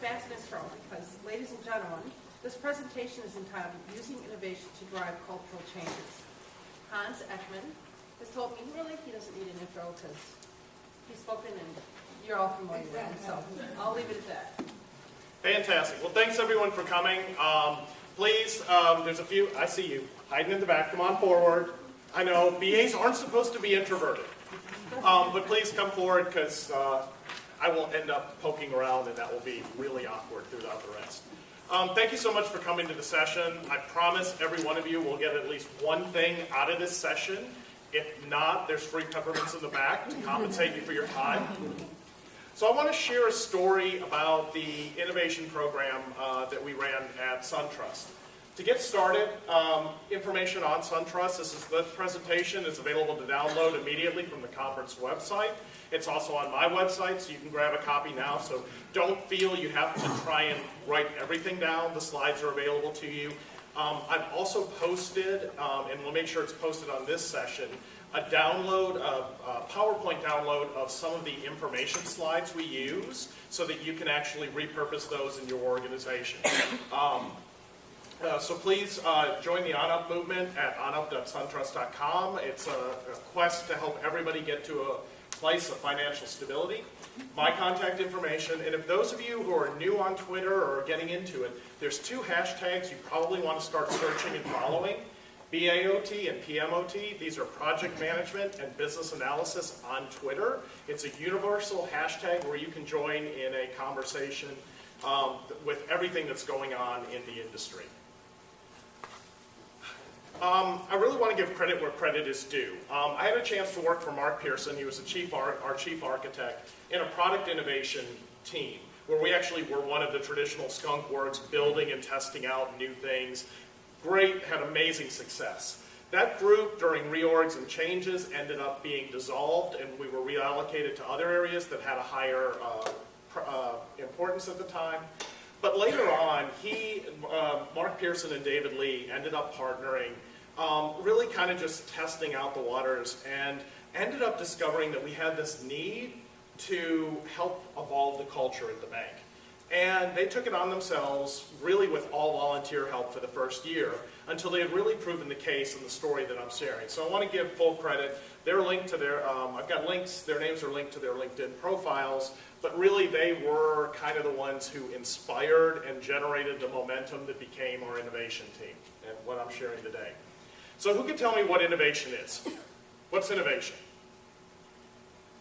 fast and strong because, ladies and gentlemen, this presentation is entitled Using Innovation to Drive Cultural Changes. Hans Ekman has told me really he doesn't need an intro because he's spoken and you're all familiar with him, so I'll leave it at that. Fantastic. Well, thanks everyone for coming. Please, there's a few, I see you, hiding in the back, come on forward. I know, BAs aren't supposed to be introverted. But please come forward because I will end up poking around and that will be really awkward throughout the rest. Thank you so much for coming to the session. I promise every one of you will get at least one thing out of this session. If not, there's free peppermints in the back to compensate you for your time. So I want to share a story about the innovation program that we ran at SunTrust. To get started, information on SunTrust, this presentation is available to download immediately from the conference website. It's also on my website, so you can grab a copy now. So don't feel you have to try and write everything down. The slides are available to you. I've also posted, and we'll make sure it's posted on this session, a download, a PowerPoint download of some of the information slides we use so that you can actually repurpose those in your organization. So please join the OnUp movement at onup.suntrust.com. It's a quest to help everybody get to a place of financial stability. My contact information, and if those of you who are new on Twitter or are getting into it, there's two hashtags you probably want to start searching and following. BAOT and PMOT. These are project management and business analysis on Twitter. It's a universal hashtag where you can join in a conversation with everything that's going on in the industry. I really want to give credit where credit is due. I had a chance to work for Mark Pearson. He was our chief architect in a product innovation team where we actually were one of the traditional skunk works, building and testing out new things. Great, had amazing success. That group, during reorgs and changes, ended up being dissolved, and we were reallocated to other areas that had a higher importance at the time. But later on, Mark Pearson and David Lee ended up partnering, really kind of just testing out the waters, and ended up discovering that we had this need to help evolve the culture at the bank. And they took it on themselves, really with all volunteer help for the first year, until they had really proven the case in the story that I'm sharing. So I want to give full credit. They're linked to their, I've got links, their names are linked to their LinkedIn profiles, but really they were kind of the ones who inspired and generated the momentum that became our innovation team and what I'm sharing today. So who can tell me what innovation is? What's innovation?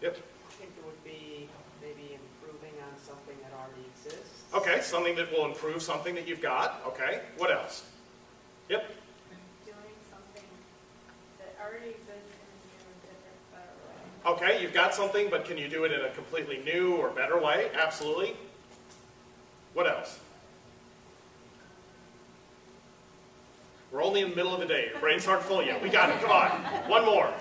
Yep. I think it would be maybe improving on something that already exists. Okay, something that will improve something that you've got. Okay, what else? Yep. Doing something that already exists in a new, different, better way. Okay, you've got something, but can you do it in a completely new or better way? Absolutely. What else? We're only in the middle of the day. Your brains aren't full yet. We got it. Come on. One more.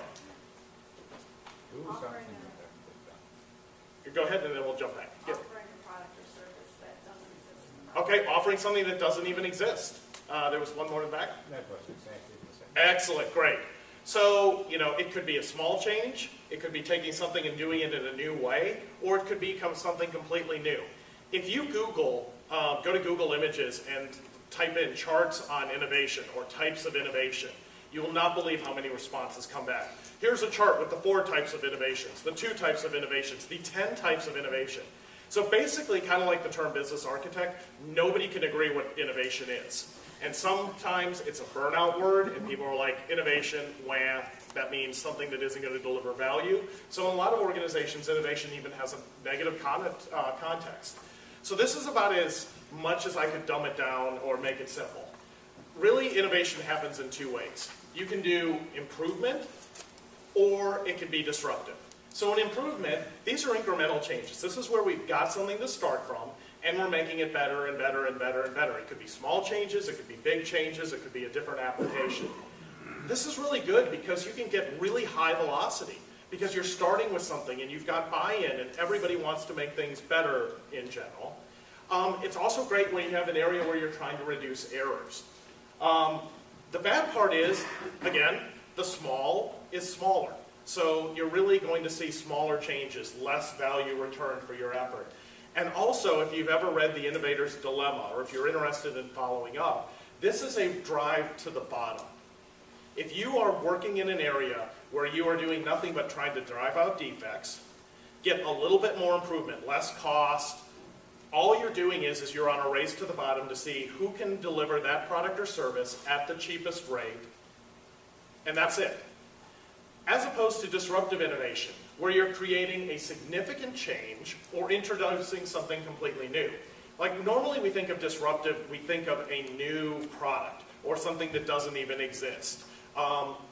Go ahead, and then we'll jump back. Yep. Offering a product or service that doesn't exist in the market. Okay, offering something that doesn't even exist. There was one more in the back. That was exactly the same. Excellent, great. So, it could be a small change, it could be taking something and doing it in a new way, or it could become something completely new. If you Google, go to Google Images and type in charts on innovation or types of innovation, you will not believe how many responses come back. Here's a chart with the 4 types of innovations, the 2 types of innovations, the 10 types of innovation. So basically, kind of like the term business architect, nobody can agree what innovation is. And sometimes it's a burnout word, and people are like, innovation, wah, that means something that isn't going to deliver value. So in a lot of organizations, innovation even has a negative context. So this is about as much as I could dumb it down or make it simple. Really, innovation happens in 2 ways. You can do improvement, or it can be disruptive. So in improvement, these are incremental changes. This is where we've got something to start from, and we're making it better and better and better and better. It could be small changes, it could be big changes, it could be a different application. This is really good because you can get really high velocity because you're starting with something and you've got buy-in and everybody wants to make things better in general. It's also great when you have an area where you're trying to reduce errors. The bad part is, again, the small is smaller. So you're really going to see smaller changes, less value returned for your effort. And also, if you've ever read The Innovator's Dilemma, or if you're interested in following up, this is a drive to the bottom. If you are working in an area where you are doing nothing but trying to drive out defects, get a little bit more improvement, less cost, all you're doing is you're on a race to the bottom to see who can deliver that product or service at the cheapest rate, and that's it. As opposed to disruptive innovation, where you're creating a significant change or introducing something completely new. Like normally we think of disruptive, we think of a new product or something that doesn't even exist.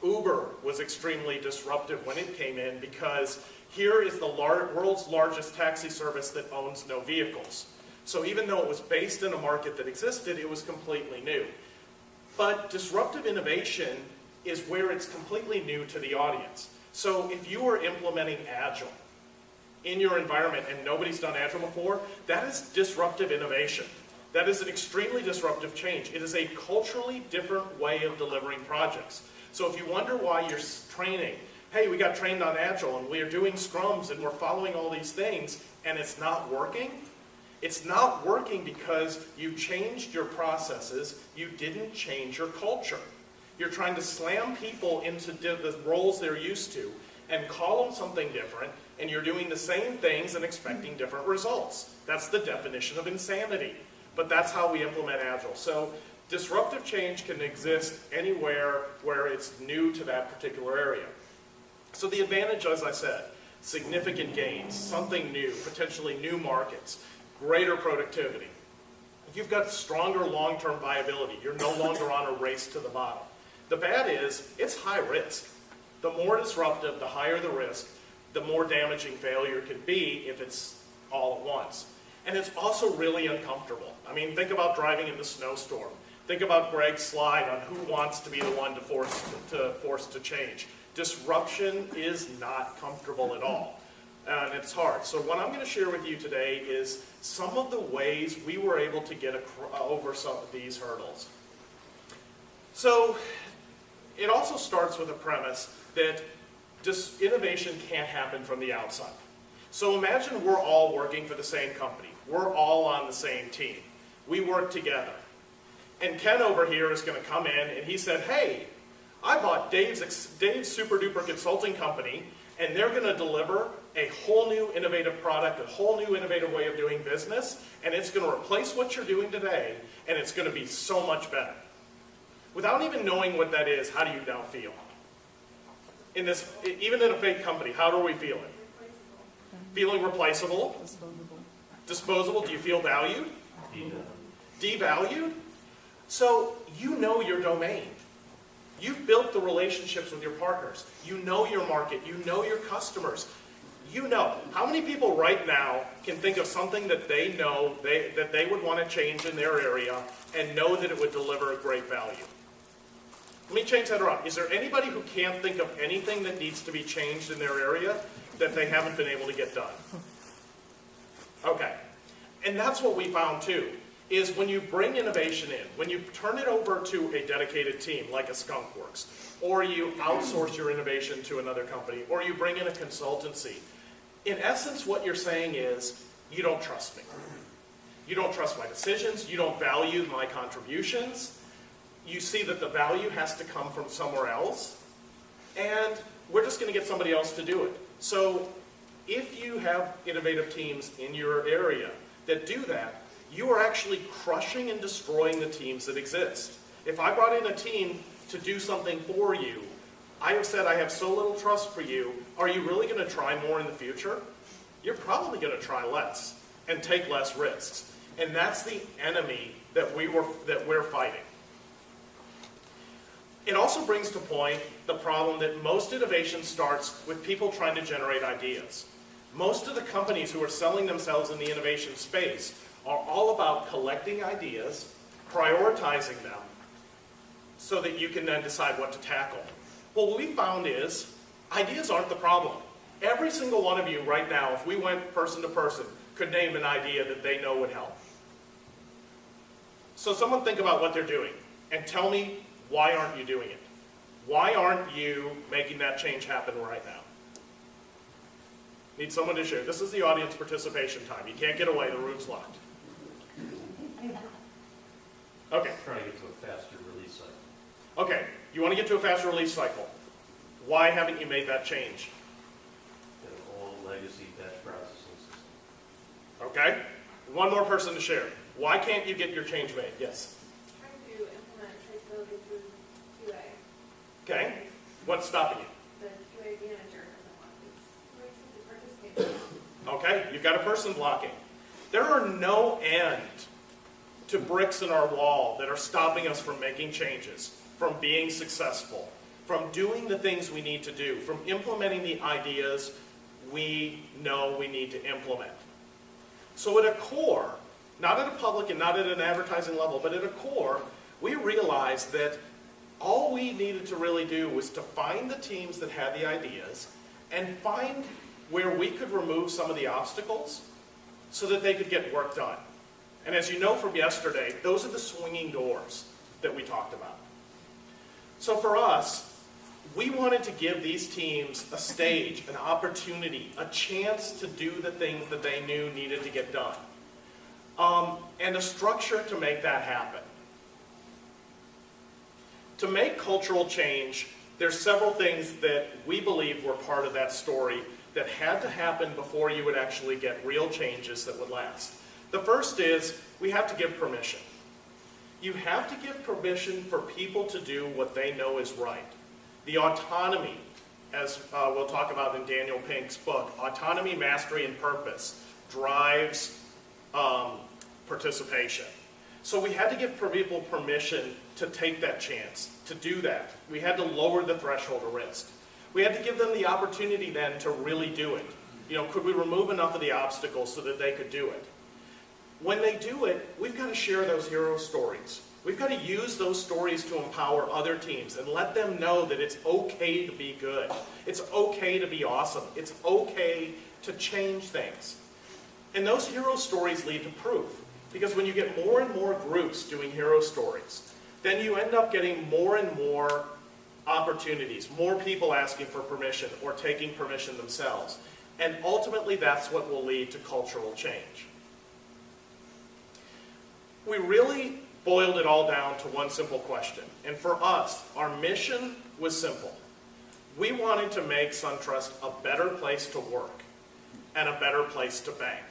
Uber was extremely disruptive when it came in because here is the world's largest taxi service that owns no vehicles. So even though it was based in a market that existed, it was completely new. But disruptive innovation is where it's completely new to the audience. So if you are implementing Agile in your environment and nobody's done Agile before, that is disruptive innovation. That is an extremely disruptive change. It is a culturally different way of delivering projects. So if you wonder why you're training, hey, we got trained on Agile and we're doing scrums and we're following all these things and it's not working, it's not working because you changed your processes, you didn't change your culture. You're trying to slam people into the roles they're used to and call them something different, and you're doing the same things and expecting different results. That's the definition of insanity. But that's how we implement Agile. So disruptive change can exist anywhere where it's new to that particular area. So the advantage, as I said, significant gains, something new, potentially new markets, greater productivity. You've got stronger long-term viability. You're no longer on a race to the bottom. The bad is, it's high risk. The more disruptive, the higher the risk, the more damaging failure can be if it's all at once. And it's also really uncomfortable. I mean, think about driving in the snowstorm. Think about Greg's slide on who wants to be the one to force to change. Disruption is not comfortable at all. And it's hard. So what I'm going to share with you today is some of the ways we were able to get over some of these hurdles. So it also starts with a premise that innovation can't happen from the outside. So imagine we're all working for the same company. We're all on the same team. We work together. And Ken over here is going to come in and he said, hey, I bought Dave's super duper consulting company and they're going to deliver a whole new innovative product, a whole new innovative way of doing business, and it's going to replace what you're doing today, and it's going to be so much better. Without even knowing what that is, how do you now feel? In this, even in a fake company, how are we feeling? Feeling replaceable? Disposable? Do you feel valued? Devalued? So you know your domain. You've built the relationships with your partners. You know your market. You know your customers. You know. How many people right now can think of something that they know that they would want to change in their area and know that it would deliver a great value? Let me change that around. Is there anybody who can't think of anything that needs to be changed in their area that they haven't been able to get done? Okay. And that's what we found too, is when you bring innovation in, when you turn it over to a dedicated team like a Skunk Works, or you outsource your innovation to another company, or you bring in a consultancy, in essence what you're saying is, you don't trust me. You don't trust my decisions, you don't value my contributions, you see that the value has to come from somewhere else, and we're just going to get somebody else to do it. So if you have innovative teams in your area that do that, you are actually crushing and destroying the teams that exist. If I brought in a team to do something for you, I have said I have so little trust for you, are you really going to try more in the future? You're probably going to try less and take less risks. And that's the enemy that we're fighting. It also brings to point the problem that most innovation starts with people trying to generate ideas. Most of the companies who are selling themselves in the innovation space are all about collecting ideas, prioritizing them, so that you can then decide what to tackle. Well, what we found is, ideas aren't the problem. Every single one of you right now, if we went person to person, could name an idea that they know would help. So someone think about what they're doing, and tell me, why aren't you doing it? Why aren't you making that change happen right now? Need someone to share. This is the audience participation time. You can't get away, the room's locked. Okay. Trying to get to a faster release cycle. Okay, you want to get to a faster release cycle. Why haven't you made that change? An old legacy batch processing system. Okay, one more person to share. Why can't you get your change made? Yes. Trying to implement traceability through QA. Okay, what's stopping you? The QA manager doesn't want his QA team to participate. Okay, you've got a person blocking. There are no end to bricks in our wall that are stopping us from making changes, from being successful, from doing the things we need to do, from implementing the ideas we know we need to implement. So at a core, not at a public and not at an advertising level, but at a core, we realized that all we needed to really do was to find the teams that had the ideas and find where we could remove some of the obstacles so that they could get work done. And as you know from yesterday, those are the swinging doors that we talked about. So for us, we wanted to give these teams a stage, an opportunity, a chance to do the things that they knew needed to get done. And a structure to make that happen. To make cultural change, there's several things that we believe were part of that story that had to happen before you would actually get real changes that would last. The first is, we have to give permission. You have to give permission for people to do what they know is right. The autonomy, as we'll talk about in Daniel Pink's book, autonomy, mastery, and purpose drives participation. So we had to give people permission to take that chance, to do that. We had to lower the threshold of risk. We had to give them the opportunity then to really do it. You know, could we remove enough of the obstacles so that they could do it? When they do it, we've got to share those hero stories. We've got to use those stories to empower other teams and let them know that it's okay to be good. It's okay to be awesome. It's okay to change things. And those hero stories lead to proof. Because when you get more and more groups doing hero stories, then you end up getting more and more opportunities, more people asking for permission or taking permission themselves. And ultimately, that's what will lead to cultural change. We really boiled it all down to one simple question. And for us, our mission was simple. We wanted to make SunTrust a better place to work and a better place to bank.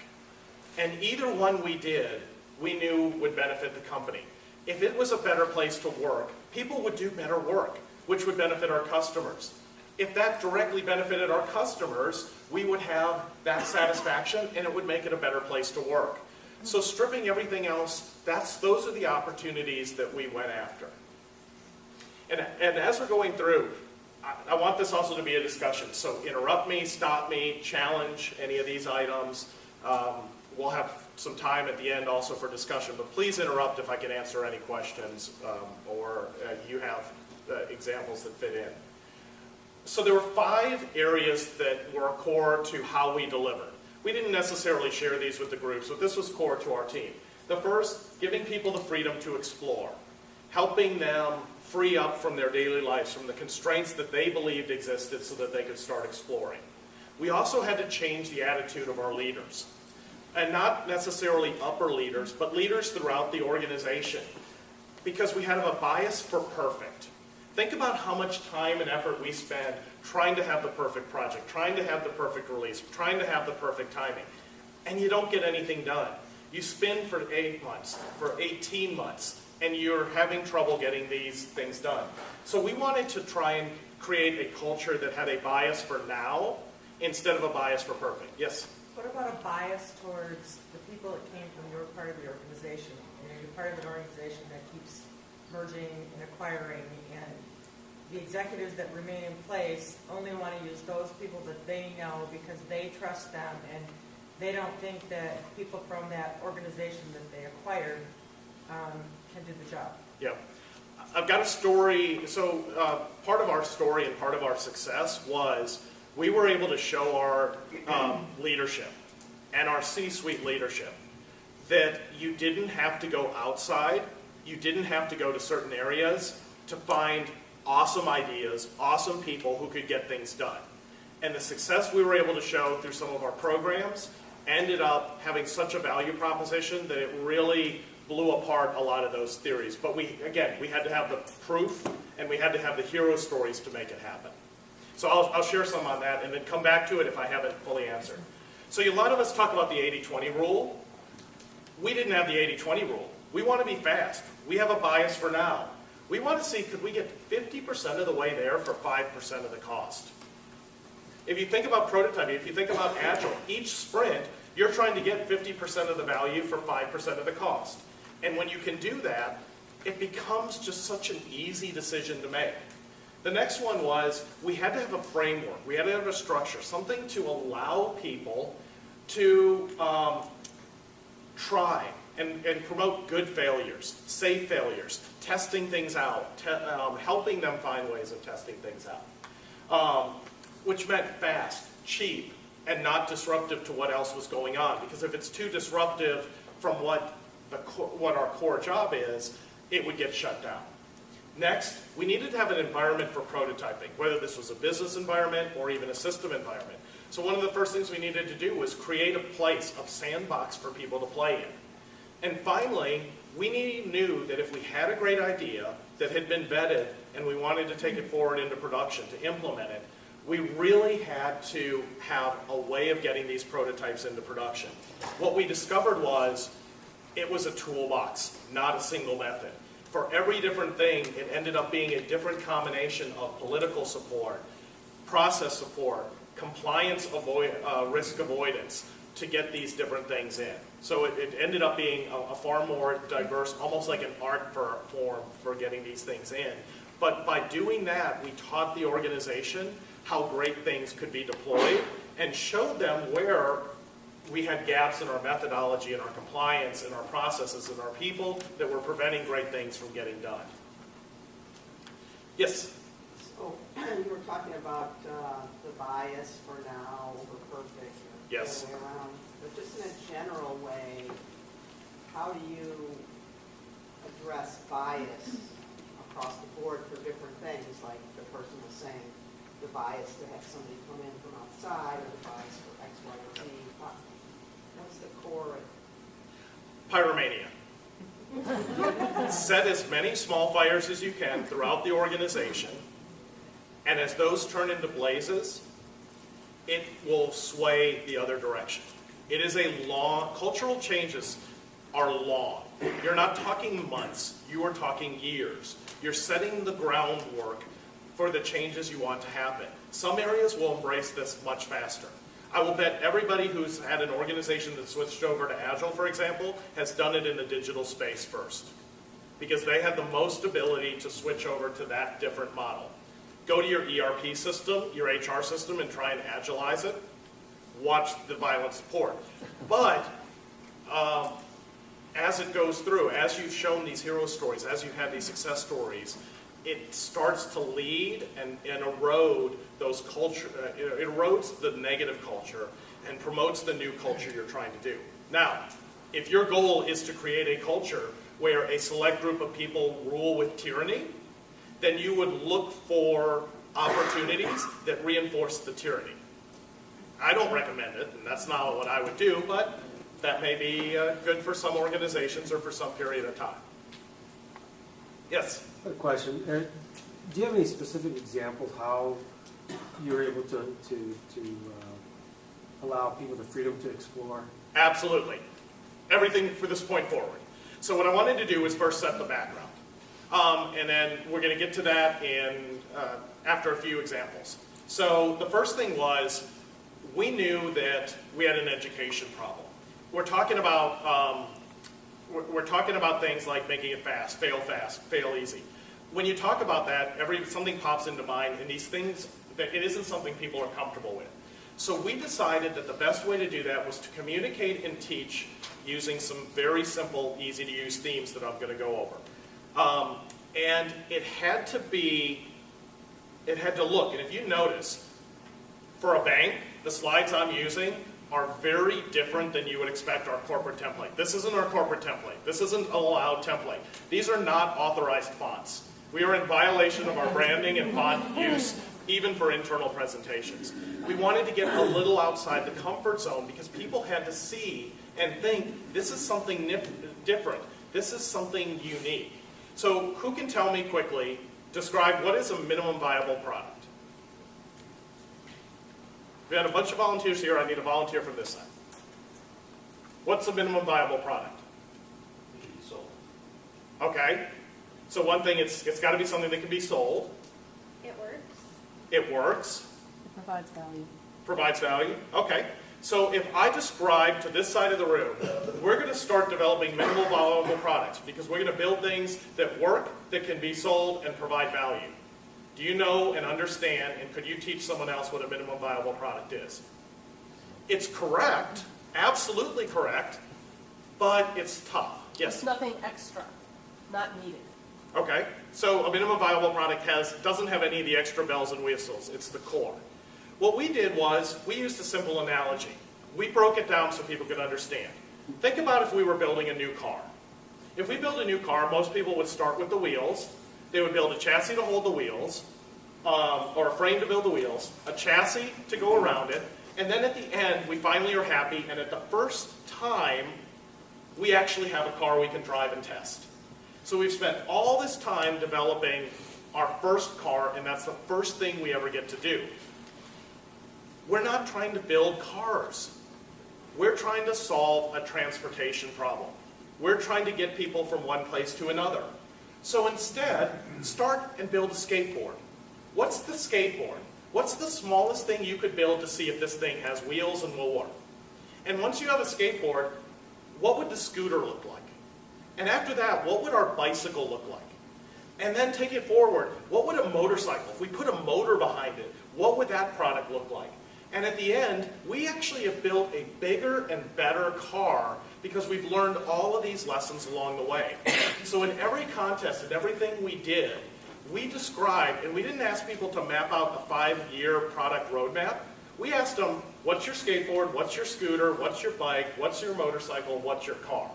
And either one we did, we knew would benefit the company. If it was a better place to work, people would do better work, which would benefit our customers. If that directly benefited our customers, we would have that satisfaction and it would make it a better place to work. So stripping everything else, those are the opportunities that we went after. And as we're going through, I want this also to be a discussion. So interrupt me, stop me, challenge any of these items. We'll have some time at the end also for discussion, but please interrupt if I can answer any questions or you have examples that fit in. So there were 5 areas that were core to how we delivered. We didn't necessarily share these with the groups, but this was core to our team. The first, giving people the freedom to explore, helping them free up from their daily lives, from the constraints that they believed existed so that they could start exploring. We also had to change the attitude of our leaders. And not necessarily upper leaders, but leaders throughout the organization. Because we had a bias for perfect. Think about how much time and effort we spend trying to have the perfect project, trying to have the perfect release, trying to have the perfect timing. And you don't get anything done. You spin for 8 months, for 18 months, and you're having trouble getting these things done. So we wanted to try and create a culture that had a bias for now instead of a bias for perfect. Yes? What about a bias towards the people that came from your part of the organization? You're part of an organization that keeps merging and acquiring, and the executives that remain in place only want to use those people that they know because they trust them, and they don't think that people from that organization that they acquired can do the job. Yeah. I've got a story. So part of our story and part of our success was we were able to show our leadership and our C-suite leadership that you didn't have to go outside, you didn't have to go to certain areas to find awesome ideas, awesome people who could get things done. And the success we were able to show through some of our programs ended up having such a value proposition that it really blew apart a lot of those theories. But we had to have the proof, and we had to have the hero stories to make it happen. So I'll share some on that and then come back to it if I haven't fully answered. So a lot of us talk about the 80-20 rule. We didn't have the 80-20 rule. We want to be fast. We have a bias for now. We want to see, could we get 50% of the way there for 5% of the cost? If you think about prototyping, if you think about Agile, each sprint, you're trying to get 50% of the value for 5% of the cost. And when you can do that, it becomes just such an easy decision to make. The next one was, we had to have a framework. We had to have a structure, something to allow people to try and promote good failures, safe failures, testing things out, helping them find ways of testing things out, which meant fast, cheap, and not disruptive to what else was going on. Because if it's too disruptive from what our core job is, it would get shut down. Next, we needed to have an environment for prototyping, whether this was a business environment or even a system environment. So one of the first things we needed to do was create a place, a sandbox for people to play in. And finally, we knew that if we had a great idea that had been vetted and we wanted to take it forward into production, to implement it, we really had to have a way of getting these prototypes into production. What we discovered was it was a toolbox, not a single method. For every different thing, it ended up being a different combination of political support, process support, compliance, risk avoidance to get these different things in. So it ended up being a far more diverse, almost like an art form for getting these things in. But by doing that, we taught the organization how great things could be deployed and showed them where we had gaps in our methodology and our compliance and our processes and our people that were preventing great things from getting done. Yes? So you were talking about the bias for now over perfect, or Yes. the other way around. But just in a general way, how do you address bias across the board for different things? Like the person was saying, the bias to have somebody come in from outside, or the bias for X, Y, or Z. What's the core? Pyromania. Set as many small fires as you can throughout the organization, and as those turn into blazes, it will sway the other direction. It is a long, cultural changes are long. You're not talking months, you are talking years. You're setting the groundwork for the changes you want to happen. Some areas will embrace this much faster. I will bet everybody who's had an organization that switched over to Agile, for example, has done it in the digital space first, because they had the most ability to switch over to that different model. Go to your ERP system, your HR system, and try and Agilize it. Watch the violent support. But as it goes through, as you've shown these hero stories, as you've had these success stories, it starts to lead and erode those culture, it erodes the negative culture and promotes the new culture you're trying to do. Now, if your goal is to create a culture where a select group of people rule with tyranny, then you would look for opportunities that reinforce the tyranny. I don't recommend it, and that's not what I would do, but that may be good for some organizations or for some period of time. Yes? A question. Do you have any specific examples how you're able to allow people the freedom to explore? Absolutely. Everything for this point forward. So what I wanted to do was first set the background. And then we're going to get to that after a few examples. So the first thing was, we knew that we had an education problem. We're talking about things like making it fast, fail easy. When you talk about that, something pops into mind, and these things, that it isn't something people are comfortable with. So we decided that the best way to do that was to communicate and teach using some very simple, easy-to-use themes that I'm going to go over. And it had to look, and if you notice, for a bank, the slides I'm using are very different than you would expect our corporate template. This isn't our corporate template. This isn't an allowed template. These are not authorized fonts. We are in violation of our branding and font use even for internal presentations. We wanted to get a little outside the comfort zone because people had to see and think, this is something different. This is something unique. So who can tell me quickly, describe what is a minimum viable product? We had a bunch of volunteers here. I need a volunteer from this side. What's a minimum viable product? It should be sold. Okay. So one thing, it's got to be something that can be sold. It works. It works. It provides value. Provides value. Okay. So if I describe to this side of the room, we're going to start developing minimal viable products because we're going to build things that work, that can be sold, and provide value. Do you know and understand, and could you teach someone else what a minimum viable product is? It's correct, absolutely correct, but it's tough. Yes? It's nothing extra, not needed. Okay. So a minimum viable product doesn't have any of the extra bells and whistles. It's the core. What we did was, we used a simple analogy. We broke it down so people could understand. Think about if we were building a new car. If we build a new car, most people would start with the wheels. They would build a chassis to hold the wheels, or a frame to build the wheels, a chassis to go around it, and then at the end, we finally are happy, and at the first time, we actually have a car we can drive and test. So we've spent all this time developing our first car, and that's the first thing we ever get to do. We're not trying to build cars. We're trying to solve a transportation problem. We're trying to get people from one place to another. So instead, start and build a skateboard. What's the skateboard? What's the smallest thing you could build to see if this thing has wheels and will work? And once you have a skateboard, what would the scooter look like? And after that, what would our bicycle look like? And then take it forward. What would a motorcycle, if we put a motor behind it, what would that product look like? And at the end, we actually have built a bigger and better car because we've learned all of these lessons along the way. So in every contest and everything we did, we described, and we didn't ask people to map out a 5-year product roadmap. We asked them, what's your skateboard, what's your scooter, what's your bike, what's your motorcycle, what's your car?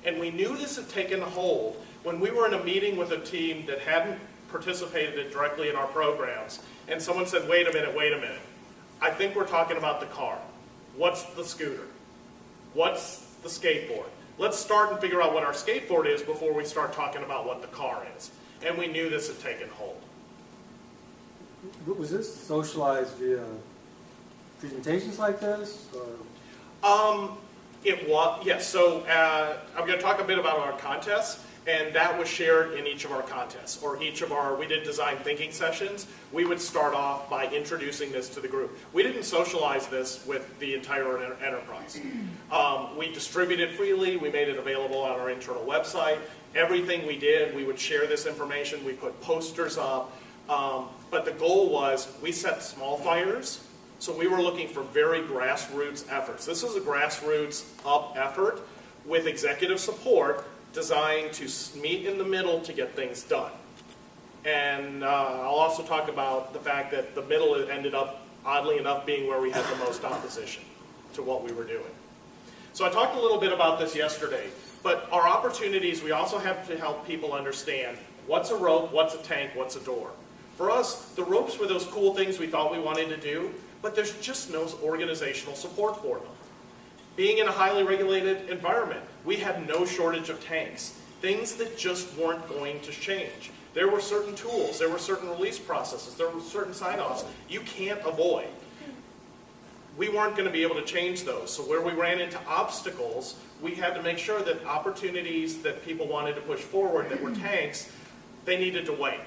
And we knew this had taken hold when we were in a meeting with a team that hadn't participated directly in our programs, and someone said, wait a minute, I think we're talking about the car. What's the scooter? What's the skateboard? Let's start and figure out what our skateboard is before we start talking about what the car is. And we knew this had taken hold. Was this socialized via presentations like this? It was, yes. So I'm going to talk a bit about our contests, and that was shared in each of our contests, or we did design thinking sessions. We would start off by introducing this to the group. We didn't socialize this with the entire enterprise. We distributed freely. We made it available on our internal website. Everything we did, we would share this information. We put posters up. But the goal was we set small fires. So we were looking for very grassroots efforts. This is a grassroots up effort with executive support designed to meet in the middle to get things done. And I'll also talk about the fact that the middle ended up, oddly enough, being where we had the most opposition to what we were doing. So I talked a little bit about this yesterday, but our opportunities, we also have to help people understand what's a rope, what's a tank, what's a door. For us, the ropes were those cool things we thought we wanted to do, but there's just no organizational support for them. Being in a highly regulated environment, we had no shortage of tanks, things that just weren't going to change. There were certain tools, there were certain release processes, there were certain sign-offs you can't avoid. We weren't going to be able to change those. So where we ran into obstacles, we had to make sure that opportunities that people wanted to push forward that were tanks, they needed to wait.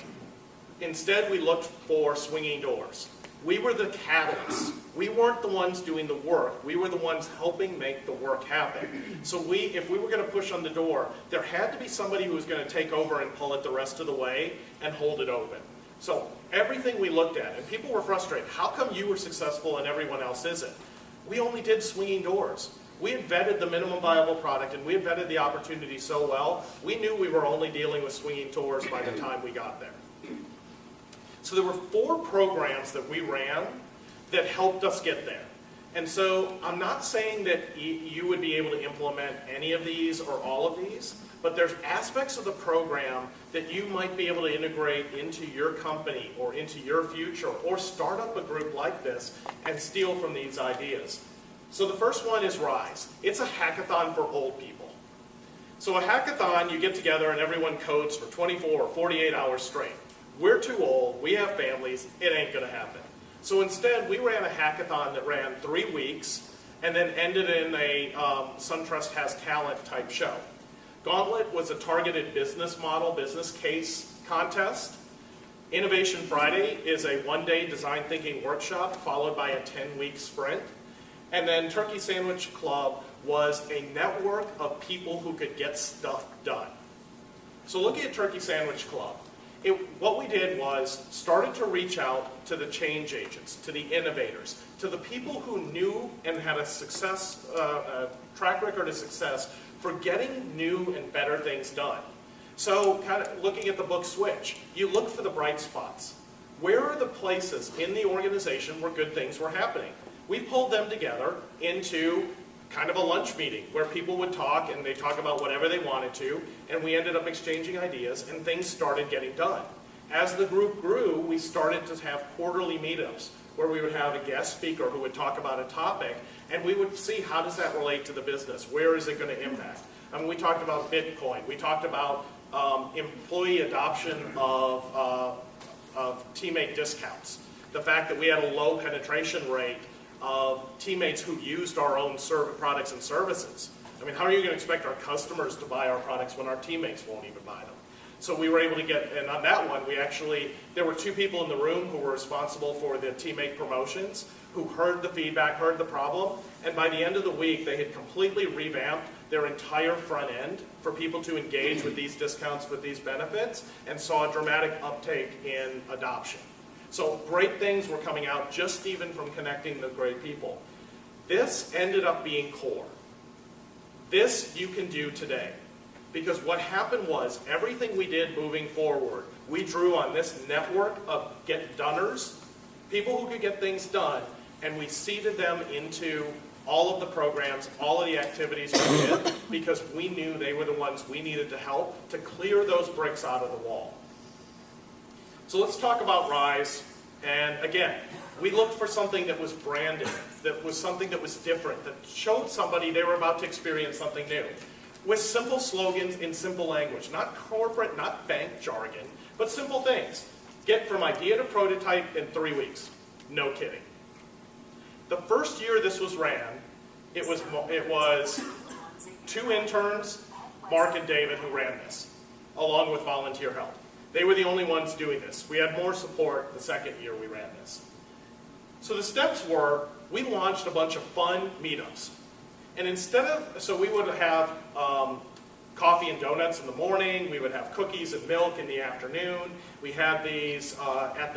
Instead, we looked for swinging doors. We were the catalysts. We weren't the ones doing the work. We were the ones helping make the work happen. So if we were going to push on the door, there had to be somebody who was going to take over and pull it the rest of the way and hold it open. So everything we looked at, and people were frustrated. How come you were successful and everyone else isn't? We only did swinging doors. We had vetted the minimum viable product, and we had vetted the opportunity so well, we knew we were only dealing with swinging doors by the time we got there. So there were 4 programs that we ran that helped us get there. And so I'm not saying that you would be able to implement any of these or all of these, but there's aspects of the program that you might be able to integrate into your company or into your future, or start up a group like this and steal from these ideas. So the first one is RISE. It's a hackathon for old people. So a hackathon, you get together and everyone codes for 24 or 48 hours straight. We're too old, we have families, it ain't gonna happen. So instead, we ran a hackathon that ran 3 weeks and then ended in a SunTrust Has Talent type show. Gauntlet was a targeted business model, business case contest. Innovation Friday is a one-day design thinking workshop followed by a 10-week sprint. And then Turkey Sandwich Club was a network of people who could get stuff done. So looking at Turkey Sandwich Club, what we did was started to reach out to the change agents, to the innovators, to the people who knew and had a track record of success for getting new and better things done. So kind of looking at the book Switch, you look for the bright spots. Where are the places in the organization where good things were happening? We pulled them together into kind of a lunch meeting where people would talk and they talk about whatever they wanted to, and we ended up exchanging ideas and things started getting done. As the group grew, we started to have quarterly meetups where we would have a guest speaker who would talk about a topic, and we would see how does that relate to the business, where is it going to impact. I mean, we talked about Bitcoin, we talked about employee adoption of teammate discounts, the fact that we had a low penetration rate of teammates who used our own products and services. I mean, how are you going to expect our customers to buy our products when our teammates won't even buy them? So we were able to get, and on that one, there were 2 people in the room who were responsible for the teammate promotions, who heard the feedback, heard the problem, and by the end of the week, they had completely revamped their entire front end for people to engage with these discounts, with these benefits, and saw a dramatic uptake in adoption. So great things were coming out just even from connecting the great people. This ended up being core. This you can do today. Because what happened was everything we did moving forward, we drew on this network of get-doners, people who could get things done, and we seeded them into all of the programs, all of the activities we did, because we knew they were the ones we needed to help to clear those bricks out of the wall. So let's talk about RISE. And again, we looked for something that was branded, that was something that was different, that showed somebody they were about to experience something new. With simple slogans in simple language, not corporate, not bank jargon, but simple things. Get from idea to prototype in 3 weeks. No kidding. The first year this was ran, it was 2 interns, Mark and David, who ran this, along with volunteer help. They were the only ones doing this. We had more support the second year we ran this. So the steps were, we launched a bunch of fun meetups. And so we would have coffee and donuts in the morning, we would have cookies and milk in the afternoon. We had these at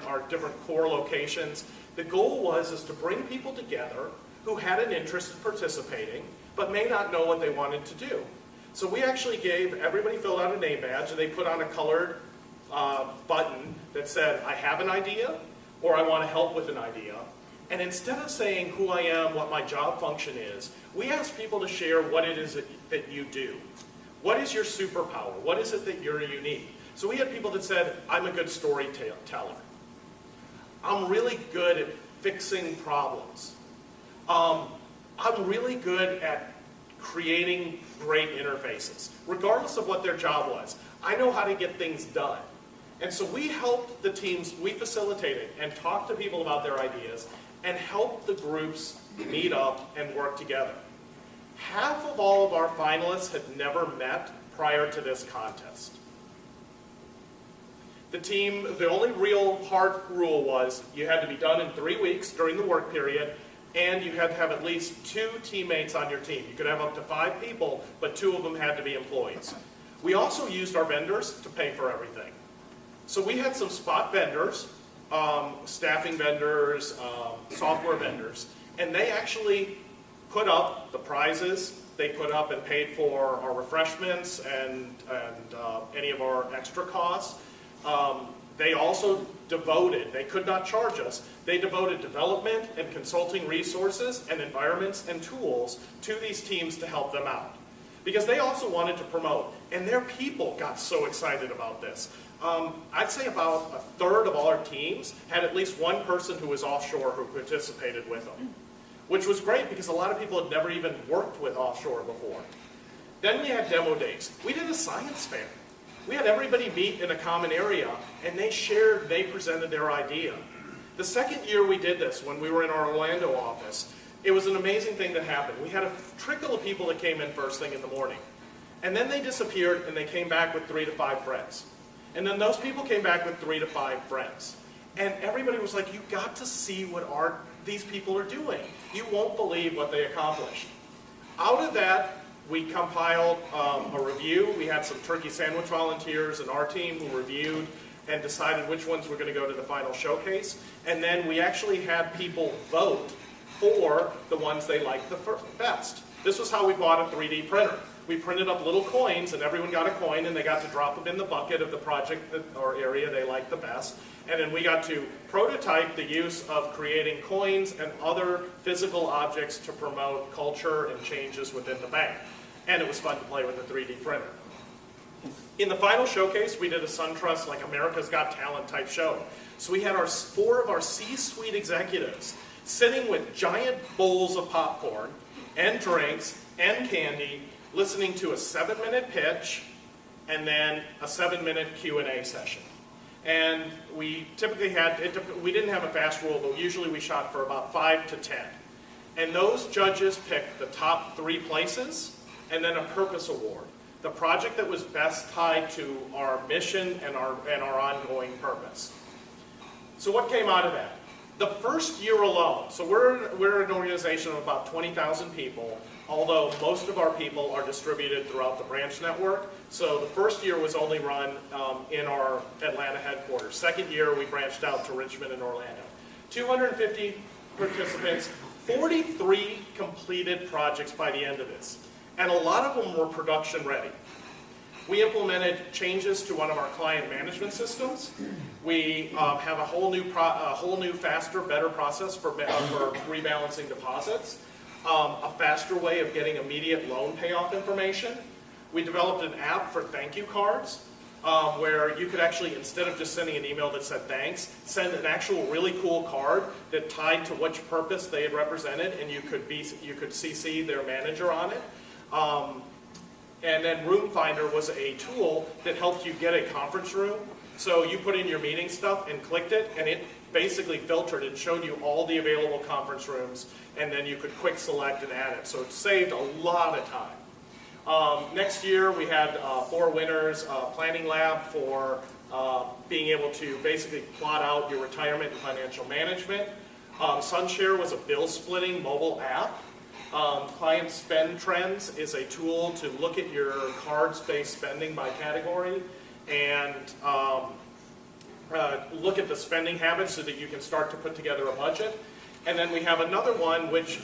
our different core locations. The goal was to bring people together who had an interest in participating, but may not know what they wanted to do. So we actually everybody filled out a name badge, and they put on a colored button that said, I have an idea, or I want to help with an idea. And instead of saying who I am, what my job function is, we asked people to share what it is that you do. What is your superpower? What is it that you're unique? So we had people that said, I'm a good storyteller. I'm really good at fixing problems. I'm really good at creating great interfaces, regardless of what their job was. I know how to get things done. And so we helped the teams, we facilitated and talked to people about their ideas and helped the groups meet up and work together. Half of all of our finalists had never met prior to this contest. The only real hard rule was you had to be done in 3 weeks during the work period, and you had to have at least 2 teammates on your team. You could have up to 5 people, but 2 of them had to be employees. We also used our vendors to pay for everything. So we had some spot vendors, staffing vendors, software vendors, and they actually put up the prizes. They put up and paid for our refreshments and any of our extra costs. They also devoted, they could not charge us, they devoted development and consulting resources and environments and tools to these teams to help them out. Because they also wanted to promote, and their people got so excited about this. I'd say about a third of all our teams had at least one person who was offshore who participated with them, which was great because a lot of people had never even worked with offshore before. Then we had demo days. We did a science fair. We had everybody meet in a common area, and they presented their idea. The second year we did this, when we were in our Orlando office, it was an amazing thing that happened. We had a trickle of people that came in first thing in the morning. And then they disappeared, and they came back with 3 to 5 friends. And then those people came back with 3 to 5 friends. And everybody was like, you got to see what these people are doing. You won't believe what they accomplished. Out of that, we compiled a review. We had some turkey sandwich volunteers in our team who reviewed and decided which ones were going to go to the final showcase. And then we actually had people vote for the ones they liked the best. This was how we bought a 3D printer. We printed up little coins, and everyone got a coin, and they got to drop them in the bucket of the project or area they liked the best. And then we got to prototype the use of creating coins and other physical objects to promote culture and changes within the bank. And it was fun to play with a 3D printer. In the final showcase, we did a SunTrust, like America's Got Talent type show. So we had 4 of our C-suite executives sitting with giant bowls of popcorn and drinks and candy, listening to a 7-minute pitch and then a 7-minute Q&A session. And we typically we didn't have a fast rule, but usually we shot for about 5 to 10. And those judges picked the top 3 places and then a purpose award. The project that was best tied to our mission and our ongoing purpose. So what came out of that? The first year alone, so we're an organization of about 20,000 people, although most of our people are distributed throughout the branch network. So the first year was only run in our Atlanta headquarters. Second year, we branched out to Richmond and Orlando. 250 participants, 43 completed projects by the end of this. And a lot of them were production ready. We implemented changes to one of our client management systems. We have a whole new faster, better process for rebalancing deposits. A faster way of getting immediate loan payoff information. We developed an app for thank you cards where you could actually, instead of just sending an email that said thanks, send an actual really cool card that tied to which purpose they had represented, and you could CC their manager on it. And then Room Finder was a tool that helped you get a conference room. So you put in your meeting stuff and clicked it, and it basically filtered and showed you all the available conference rooms, and then you could quick select and add it. So it saved a lot of time. Next year we had 4 winners, Planning Lab for being able to basically plot out your retirement and financial management. SunShare was a bill splitting mobile app. Client Spend Trends is a tool to look at your cards-based spending by category and look at the spending habits so that you can start to put together a budget. And then we have another one, which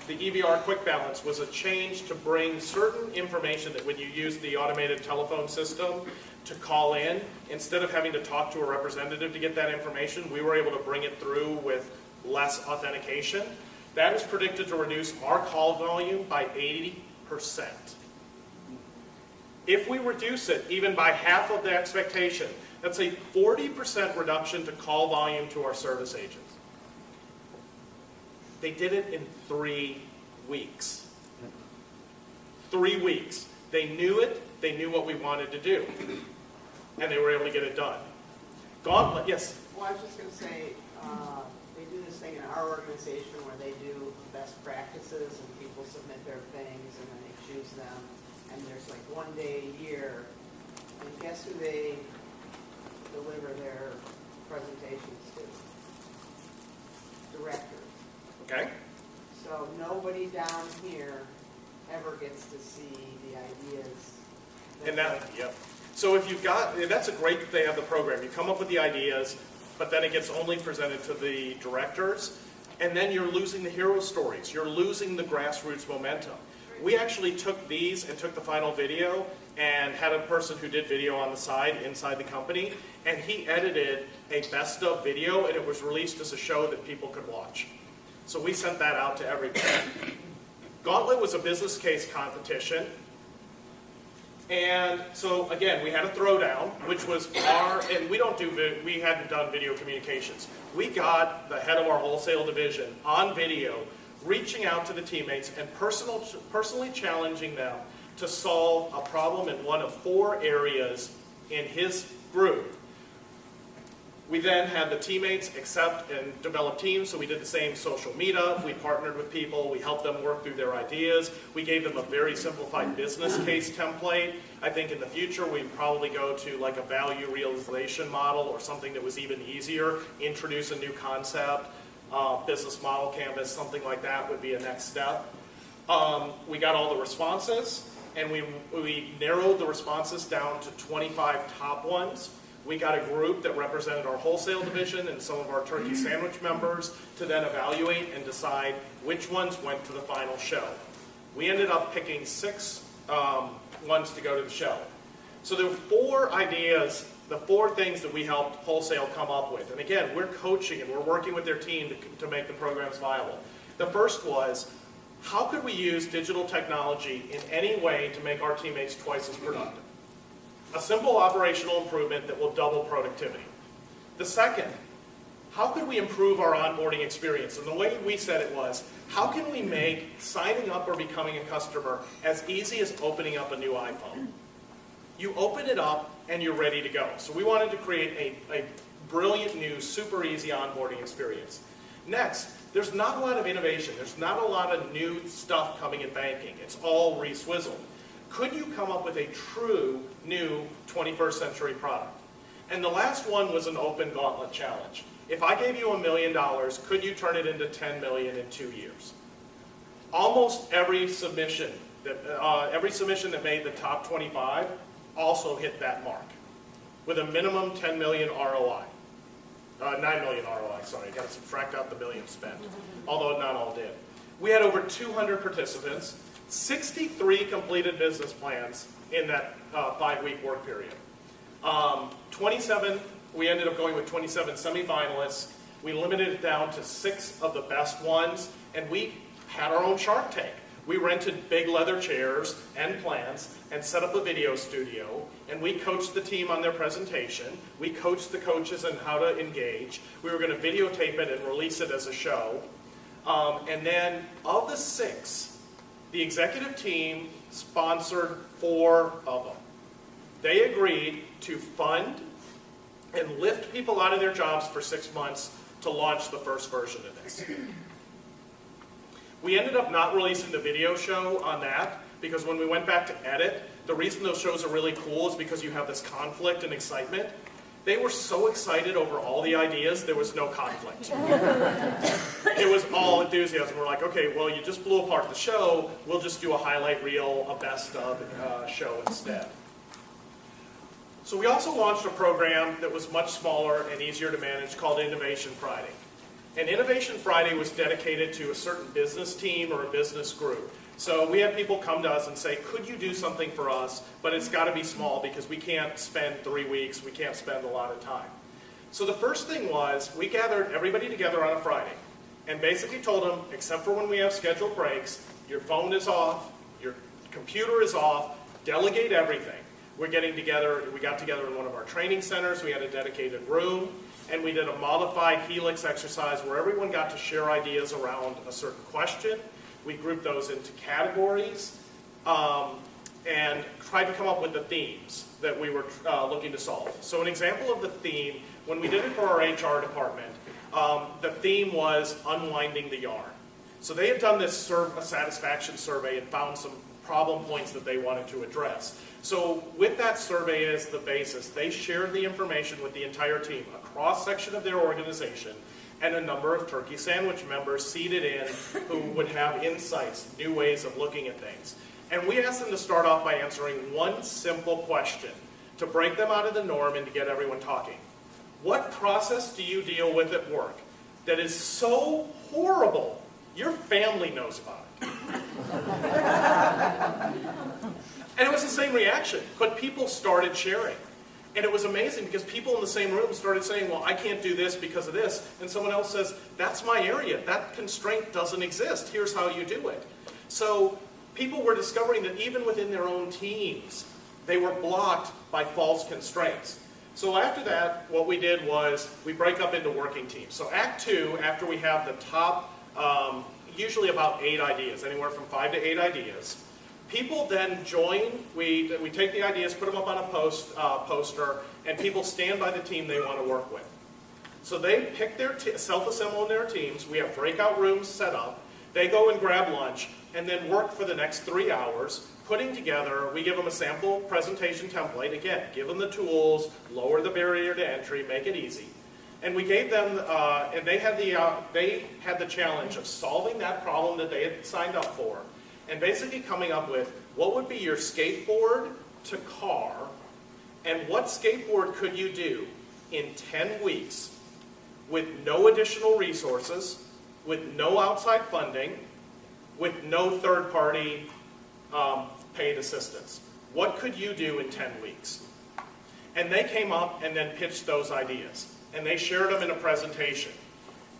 the EVR Quick Balance was a change to bring certain information that when you use the automated telephone system to call in, instead of having to talk to a representative to get that information, we were able to bring it through with less authentication. That is predicted to reduce our call volume by 80%. If we reduce it even by half of the expectation, that's a 40% reduction to call volume to our service agents. They did it in 3 weeks. 3 weeks. They knew it, they knew what we wanted to do, and they were able to get it done. Gauntlet, yes? Well, I was just going to say, they do this thing in our organization where they do best practices and people submit their things and then they choose them. And there's like 1 day a year. And guess who they deliver their presentations to? Directors. Okay. So nobody down here ever gets to see the ideas. And yep. So if you've got, that's a great that they have the program. You come up with the ideas, but then it gets only presented to the directors, and then you're losing the hero stories. You're losing the grassroots momentum. we actually took these and took the final video and had a person who did video on the side inside the company, and he edited a best of video, and it was released as a show that people could watch. So we sent that out to everybody. Gauntlet was a business case competition. And so again, we had a throwdown, which was and we hadn't done video communications. We got the head of our wholesale division on video, reaching out to the teammates and personally challenging them to solve a problem in one of 4 areas in his group. We then had the teammates accept and develop teams, so we did the same social meetup. We partnered with people. We helped them work through their ideas. We gave them a very simplified business case template. I think in the future we'd probably go to like a value realization model or something that was even easier, introduce a new concept, business model canvas, something like that would be a next step. We got all the responses, and we narrowed the responses down to 25 top ones. We got a group that represented our wholesale division and some of our turkey sandwich members to then evaluate and decide which ones went to the final show. We ended up picking 6 ones to go to the show. So there were 4 ideas, the 4 things that we helped wholesale come up with. And again, we're coaching and we're working with their team to make the programs viable. The first was, how could we use digital technology in any way to make our teammates twice as productive? A simple operational improvement that will double productivity. The second, how could we improve our onboarding experience? And the way we said it was, how can we make signing up or becoming a customer as easy as opening up a new iPhone? You open it up and you're ready to go. So we wanted to create a brilliant new, super easy onboarding experience. Next, there's not a lot of innovation. There's not a lot of new stuff coming in banking. It's all re-swizzled. Could you come up with a true new 21st century product? And the last one was an open gauntlet challenge. If I gave you $1 million, could you turn it into 10 million in 2 years? Almost every submission that made the top 25 also hit that mark with a minimum 10 million ROI. 9 million ROI, sorry, I got to subtract out the million spent, although not all did. We had over 200 participants, 63 completed business plans in that 5-week work period. 27, we ended up going with 27 semifinalists. We limited it down to 6 of the best ones, and we had our own Shark Tank. We rented big leather chairs and plants and set up a video studio, and we coached the team on their presentation. We coached the coaches on how to engage. We were going to videotape it and release it as a show. And then of the 6, the executive team sponsored 4 of them. They agreed to fund and lift people out of their jobs for 6 months to launch the first version of this. We ended up not releasing the video show on that because when we went back to edit, the reason those shows are really cool is because you have this conflict and excitement. They were so excited over all the ideas, there was no conflict. It was all enthusiasm. We're like, okay, well, you just blew apart the show. We'll just do a highlight reel, a best of show instead. So we also launched a program that was much smaller and easier to manage called Innovation Friday. And Innovation Friday was dedicated to a certain business team or a business group. So we had people come to us and say, could you do something for us, but it's got to be small because we can't spend 3 weeks, we can't spend a lot of time. So the first thing was we gathered everybody together on a Friday and basically told them, except for when we have scheduled breaks, your phone is off, your computer is off, delegate everything. We're getting together, we got together in one of our training centers, we had a dedicated room, and we did a modified helix exercise where everyone got to share ideas around a certain question. We grouped those into categories and tried to come up with the themes that we were looking to solve. So an example of the theme, when we did it for our HR department, the theme was unwinding the yarn. So they had done this satisfaction survey and found some problem points that they wanted to address. So with that survey as the basis, they shared the information with the entire team, a cross-section of their organization, and a number of turkey sandwich members seated in who would have insights, new ways of looking at things. And we asked them to start off by answering one simple question to break them out of the norm and to get everyone talking. What process do you deal with at work that is so horrible your family knows about it? And it was the same reaction, but people started sharing. And it was amazing because people in the same room started saying, well, I can't do this because of this. And someone else says, that's my area. That constraint doesn't exist. Here's how you do it. So people were discovering that even within their own teams, they were blocked by false constraints. So after that, what we did was we break up into working teams. So Act 2, after we have the top, usually about 8 ideas, anywhere from 5 to 8 ideas, people then join. We take the ideas, put them up on a poster, and people stand by the team they want to work with. So they pick their self-assemble in their teams. We have breakout rooms set up. They go and grab lunch and then work for the next 3 hours, putting together, we give them a sample presentation template. Again, give them the tools, lower the barrier to entry, make it easy. And we gave them, and they had the challenge of solving that problem that they had signed up for, and basically coming up with what would be your skateboard to car, and what skateboard could you do in 10 weeks with no additional resources, with no outside funding, with no third-party paid assistance. What could you do in 10 weeks? And they came up and then pitched those ideas. And they shared them in a presentation.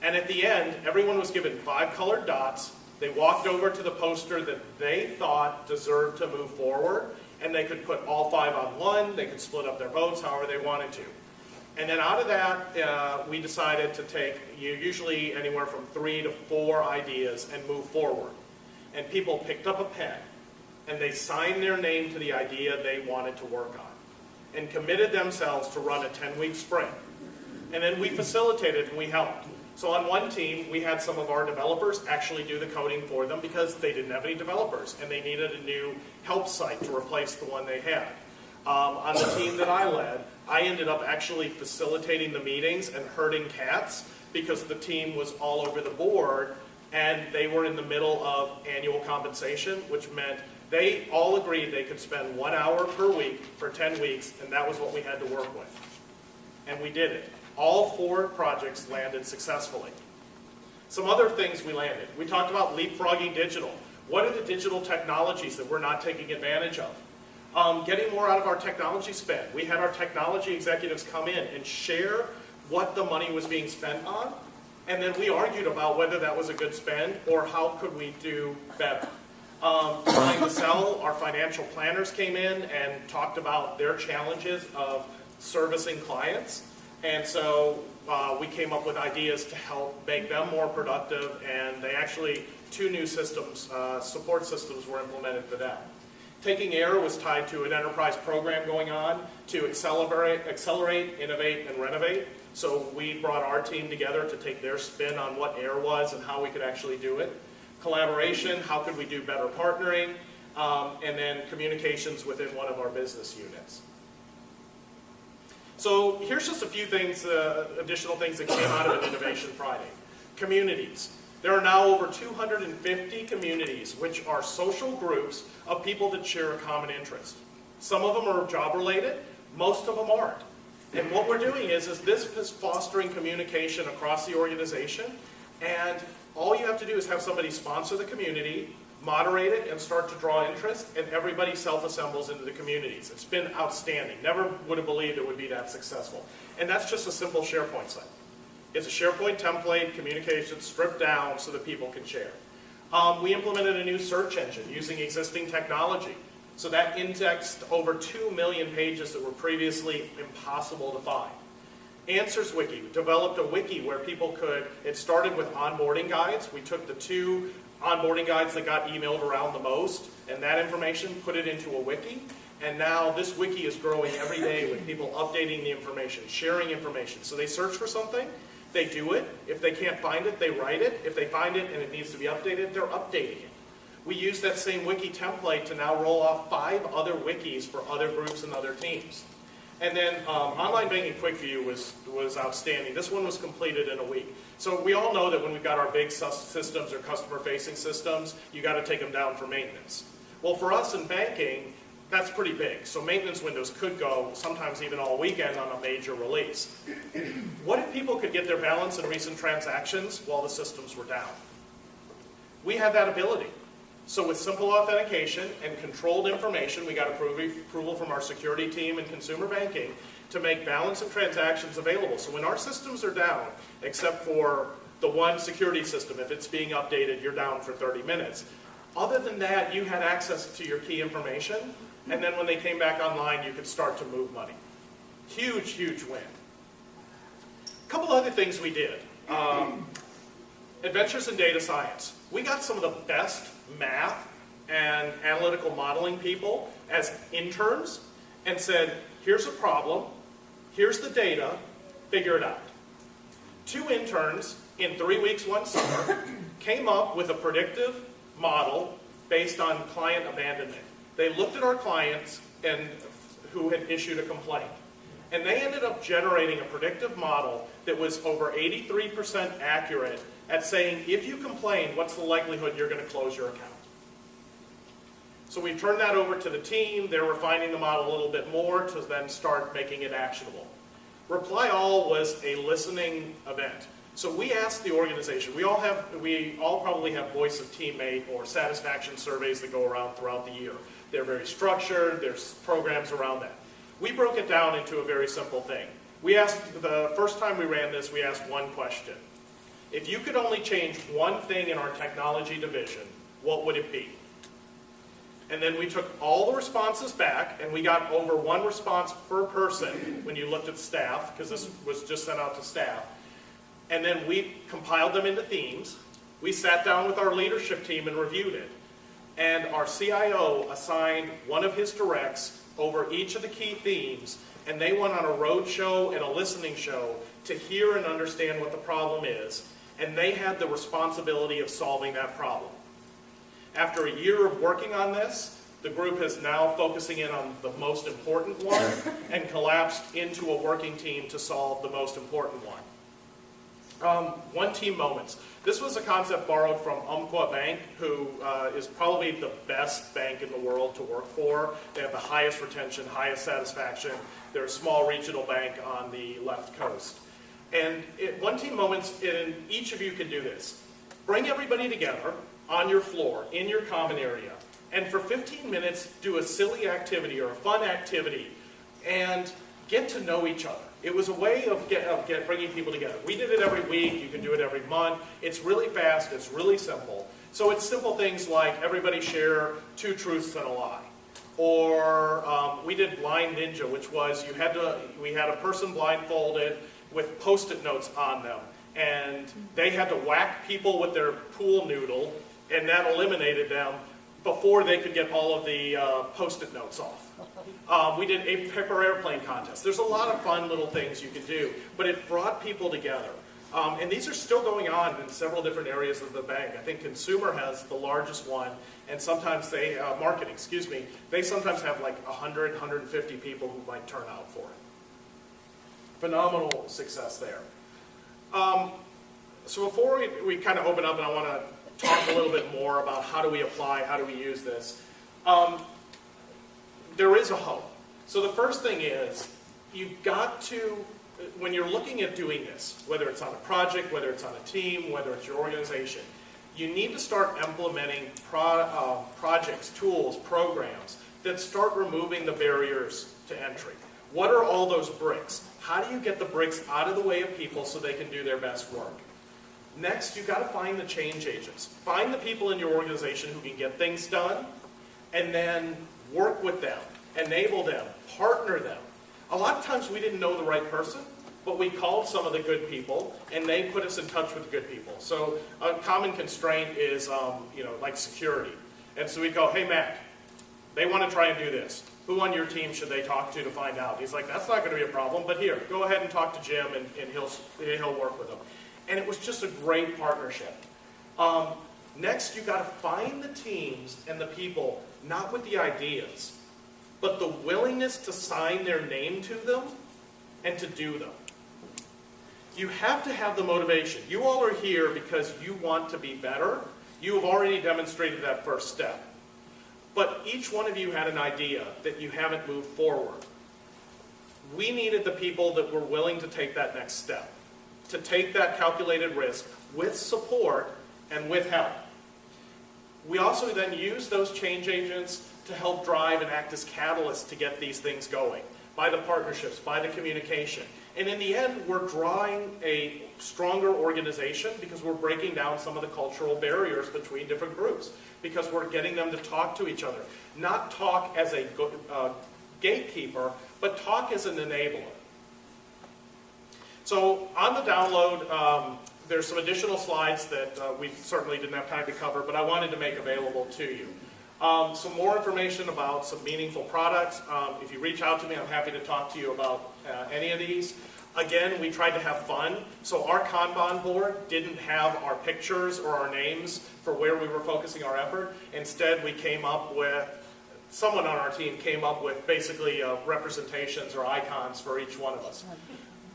And at the end, everyone was given 5 colored dots. They walked over to the poster that they thought deserved to move forward. And they could put all 5 on one. They could split up their votes however they wanted to. And then out of that, we decided to take usually anywhere from 3 to 4 ideas and move forward. And people picked up a pen and they signed their name to the idea they wanted to work on and committed themselves to run a 10-week sprint. And then we facilitated and we helped. So on one team, we had some of our developers actually do the coding for them because they didn't have any developers and they needed a new help site to replace the one they had. On the team that I led, I ended up actually facilitating the meetings and herding cats because the team was all over the board and they were in the middle of annual compensation, which meant they all agreed they could spend 1 hour per week for 10 weeks, and that was what we had to work with. And we did it. All 4 projects landed successfully. Some other things we landed. We talked about leapfrogging digital. What are the digital technologies that we're not taking advantage of? Getting more out of our technology spend. We had our technology executives come in and share what the money was being spent on, and then we argued about whether that was a good spend or how could we do better. Trying to sell, our financial planners came in and talked about their challenges of servicing clients. And so we came up with ideas to help make them more productive, and they actually, 2 new systems, support systems were implemented for them. Taking Air was tied to an enterprise program going on to accelerate, innovate, and renovate. So we brought our team together to take their spin on what Air was and how we could actually do it. Collaboration, how could we do better partnering, and then communications within one of our business units. So here's just a few things, additional things that came out of an Innovation Friday. Communities. There are now over 250 communities, which are social groups of people that share a common interest. Some of them are job related, most of them aren't. And what we're doing is this is fostering communication across the organization, and all you have to do is have somebody sponsor the community, moderate it, and start to draw interest, and everybody self-assembles into the communities. It's been outstanding. Never would have believed it would be that successful. And that's just a simple SharePoint site. It's a SharePoint template, communication stripped down so that people can share. We implemented a new search engine using existing technology. So that indexed over 2 million pages that were previously impossible to find. Answers Wiki, we developed a wiki where people could, it started with onboarding guides. We took the 2 onboarding guides that got emailed around the most, and that information, put it into a wiki. And now this wiki is growing every day with people updating the information, sharing information. So they search for something, they do it. If they can't find it, they write it. If they find it and it needs to be updated, they're updating it. We use that same wiki template to now roll off 5 other wikis for other groups and other teams. And then Online Banking Quick View was outstanding. This one was completed in a week. So we all know that when we've got our big systems or customer-facing systems, you got to take them down for maintenance. Well, for us in banking, that's pretty big. So maintenance windows could go sometimes even all weekend on a major release. What if people could get their balance in recent transactions while the systems were down? We have that ability. So with simple authentication and controlled information, we got approval from our security team and consumer banking to make balance and transactions available. So when our systems are down, except for the one security system, if it's being updated, you're down for 30 minutes. Other than that, you had access to your key information, and then when they came back online, you could start to move money. Huge, huge win. A couple other things we did. Adventures in data science. We got some of the best math and analytical modeling people as interns and said, here's a problem, here's the data, figure it out. 2 interns in 3 weeks one summer came up with a predictive model based on client abandonment. They looked at our clients and who had issued a complaint, and they ended up generating a predictive model that was over 83% accurate at saying, if you complain, what's the likelihood you're going to close your account? So we turned that over to the team. They're refining the model a little bit more to then start making it actionable. Reply All was a listening event. So we asked the organization, we all probably have voice of teammate or satisfaction surveys that go around throughout the year. They're very structured, there's programs around that. We broke it down into a very simple thing. We asked, the first time we ran this, we asked one question. If you could only change one thing in our technology division, what would it be? And then we took all the responses back, and we got over 1 response per person when you looked at staff, because this was just sent out to staff. And then we compiled them into themes. We sat down with our leadership team and reviewed it. And our CIO assigned one of his directs over each of the key themes, and they went on a road show and a listening show to hear and understand what the problem is, and they had the responsibility of solving that problem. After a year of working on this, the group is now focusing in on the most important one and collapsed into a working team to solve the most important one. One team moments. This was a concept borrowed from Umpqua Bank, who is probably the best bank in the world to work for. They have the highest retention, highest satisfaction. They're a small regional bank on the left coast. And one team moments, and each of you can do this. Bring everybody together on your floor, in your common area, and for 15 minutes do a silly activity or a fun activity and get to know each other. It was a way of bringing people together. We did it every week. You can do it every month. It's really fast. It's really simple. So it's simple things like everybody share 2 truths and a lie. Or we did Blind Ninja, which was we had a person blindfolded with Post-it notes on them. And they had to whack people with their pool noodle, and that eliminated them before they could get all of the Post-it notes off. We did a paper airplane contest. There's a lot of fun little things you can do, but it brought people together. And these are still going on in several different areas of the bank. I think consumer has the largest one, and sometimes marketing, they sometimes have like 100, 150 people who might turn out for it. Phenomenal success there. So before we kind of open up, and I want to talk a little bit more about how do we apply, how do we use this. There is a hope. So the first thing is, you've got to, when you're looking at doing this, whether it's on a project, whether it's on a team, whether it's your organization, you need to start implementing projects, tools, programs that start removing the barriers to entry. What are all those bricks? How do you get the bricks out of the way of people so they can do their best work? Next, you've got to find the change agents. Find the people in your organization who can get things done, and then work with them, enable them, partner them. A lot of times we didn't know the right person, but we called some of the good people, and they put us in touch with good people. So a common constraint is, like security. And so we go, hey, Matt, they want to try and do this. Who on your team should they talk to find out? He's like, that's not going to be a problem, but here, go ahead and talk to Jim, and he'll work with them. And it was just a great partnership. Next, you've got to find the teams and the people, not with the ideas, but the willingness to sign their name to them and to do them. You have to have the motivation. You all are here because you want to be better. You have already demonstrated that first step. But each one of you had an idea that you haven't moved forward. We needed the people that were willing to take that next step, to take that calculated risk with support and with help. We also then use those change agents to help drive and act as catalysts to get these things going, by the partnerships, by the communication. And in the end, we're drawing a stronger organization because we're breaking down some of the cultural barriers between different groups, because we're getting them to talk to each other. Not talk as a gatekeeper, but talk as an enabler. So on the download, there's some additional slides that we certainly didn't have time to cover, but I wanted to make available to you. Some more information about some meaningful products. If you reach out to me, I'm happy to talk to you about any of these. Again, we tried to have fun, so our Kanban board didn't have our pictures or our names for where we were focusing our effort. Instead, we came up with, someone on our team came up with basically representations or icons for each one of us.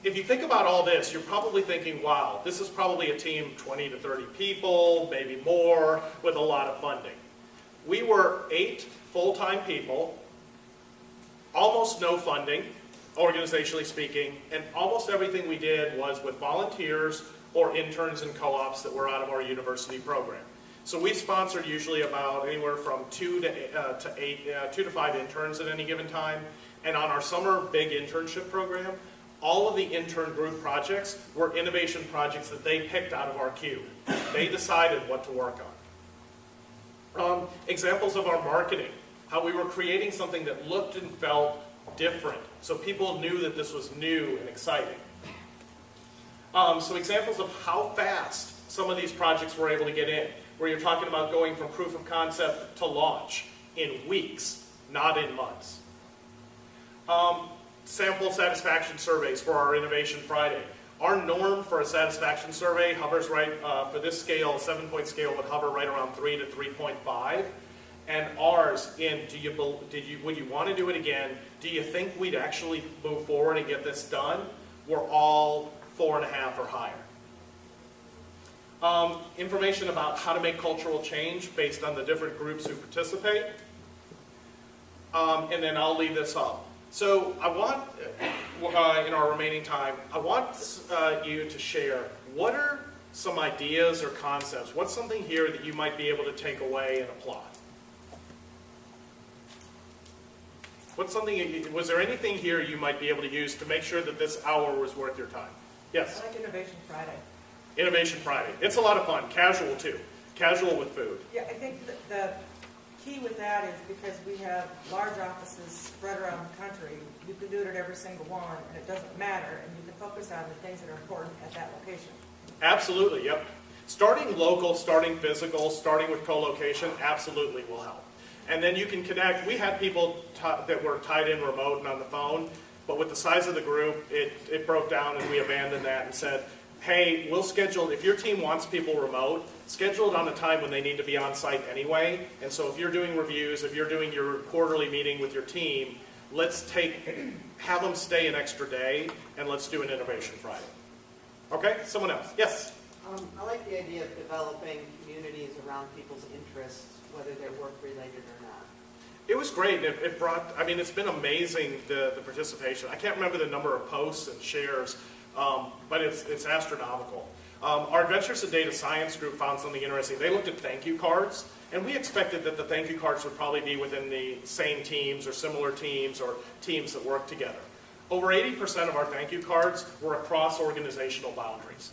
If you think about all this, you're probably thinking, wow, this is probably a team 20 to 30 people, maybe more, with a lot of funding. We were 8 full-time people, almost no funding, organizationally speaking, and almost everything we did was with volunteers or interns and co-ops that were out of our university program. So we sponsored usually about anywhere from 2 to 5 interns at any given time, and on our summer big internship program, all of the intern group projects were innovation projects that they picked out of our queue. They decided what to work on. Examples of our marketing, how we were creating something that looked and felt different, so people knew that this was new and exciting. Some examples of how fast some of these projects were able to get in, where you're talking about going from proof of concept to launch in weeks, not in months. Sample satisfaction surveys for our Innovation Friday. Our norm for a satisfaction survey hovers right, for this scale, a 7-point scale would hover right around 3 to 3.5. And ours in, would you want to do it again? Do you think we'd actually move forward and get this done? We're all 4.5 or higher. Information about how to make cultural change based on the different groups who participate. And then I'll leave this up. So I want, in our remaining time, I want you to share what are some ideas or concepts, what's something here that you might be able to take away and apply? What's something, was there anything here you might be able to use to make sure that this hour was worth your time? Yes? I like Innovation Friday. Innovation Friday. It's a lot of fun. Casual too. Casual with food. Yeah, I think that the key with that is because we have large offices spread around the country, you can do it at every single one, and it doesn't matter, and you can focus on the things that are important at that location. Absolutely, yep. Starting local, starting physical, starting with co-location absolutely will help. And then you can connect. We had people that were tied in remote and on the phone, but with the size of the group, it broke down and we abandoned that and said, hey, we'll schedule, if your team wants people remote, schedule it on a time when they need to be on site anyway. And so if you're doing reviews, if you're doing your quarterly meeting with your team, let's have them stay an extra day and let's do an Innovation Friday. Okay, someone else. Yes? I like the idea of developing communities around people's interests, whether they're work-related or not. It was great. It brought, I mean, it's been amazing, the participation. I can't remember the number of posts and shares, but it's astronomical. Our Adventures in Data Science group found something interesting. They looked at thank you cards, and we expected that the thank you cards would probably be within the same teams or similar teams or teams that work together. Over 80% of our thank you cards were across organizational boundaries.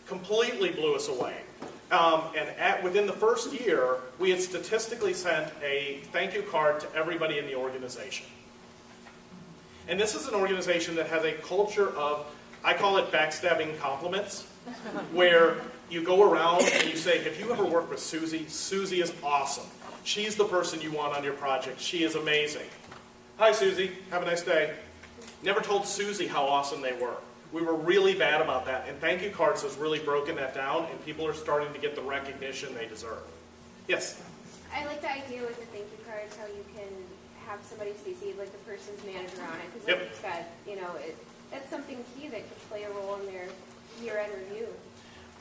Completely blew us away. Within the first year, we had statistically sent a thank you card to everybody in the organization. And this is an organization that has a culture of, I call it backstabbing compliments, where you go around and you say, have you ever worked with Susie? Susie is awesome. She's the person you want on your project. She is amazing. Hi, Susie. Have a nice day. Never told Susie how awesome they were. We were really bad about that, and thank you cards has really broken that down, and people are starting to get the recognition they deserve. Yes? I like the idea with the thank you cards, how you can have somebody CC, like the person's manager on it, because like you said, you know, that's something key that could play a role in their year-end review.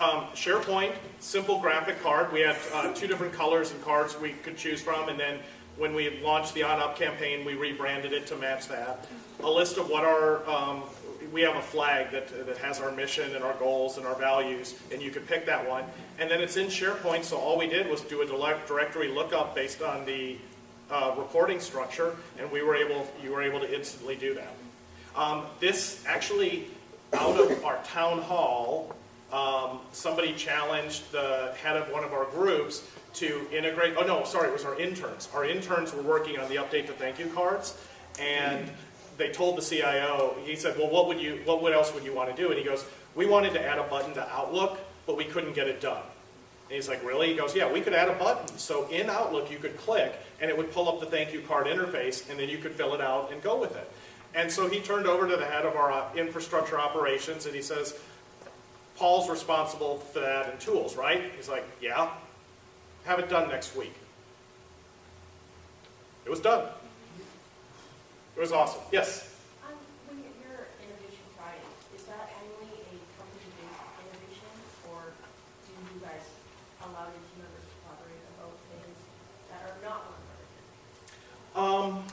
SharePoint, simple graphic card. We had 2 different colors and cards we could choose from, and then when we launched the On Up campaign, we rebranded it to match that. A list of what our we have a flag that has our mission and our goals and our values, and you could pick that one. And then it's in SharePoint, so all we did was do a directory lookup based on the reporting structure, and you were able to instantly do that. This actually, out of our town hall, somebody challenged the head of one of our groups to integrate, oh no, sorry, it was our interns. Our interns were working on the update to thank you cards, and they told the CIO, he said, well, what else would you want to do? And he goes, we wanted to add a button to Outlook, but we couldn't get it done. And he's like, really? He goes, yeah, we could add a button. So in Outlook, you could click, and it would pull up the thank you card interface, and then you could fill it out and go with it. And so he turned over to the head of our infrastructure operations, and he says, Paul's responsible for that and tools, right? He's like, yeah. Have it done next week. It was done. It was awesome. Yes? When you're Innovation Friday, is that only a company-based innovation, or do you guys allow your team members to collaborate about things that are not on the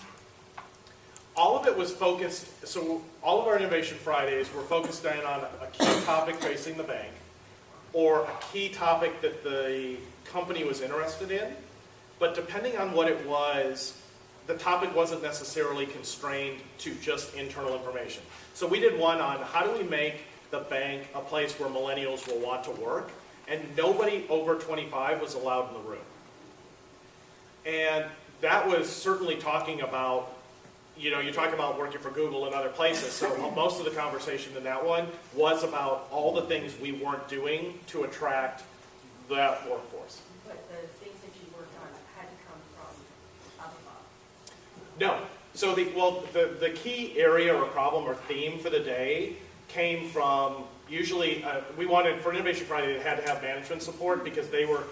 All of it was focused, so all of our Innovation Fridays were focused in on a key topic facing the bank, or a key topic that the company was interested in. But depending on what it was, the topic wasn't necessarily constrained to just internal information. So we did one on how do we make the bank a place where millennials will want to work, and nobody over 25 was allowed in the room. And that was certainly talking about, you know, you talk about working for Google and other places, so most of the conversation in that one was about all the things we weren't doing to attract that workforce. But the things that you worked on had to come from above. No. So the key area or problem or theme for the day came from, usually, we wanted, for Innovation Friday, it had to have management support because they were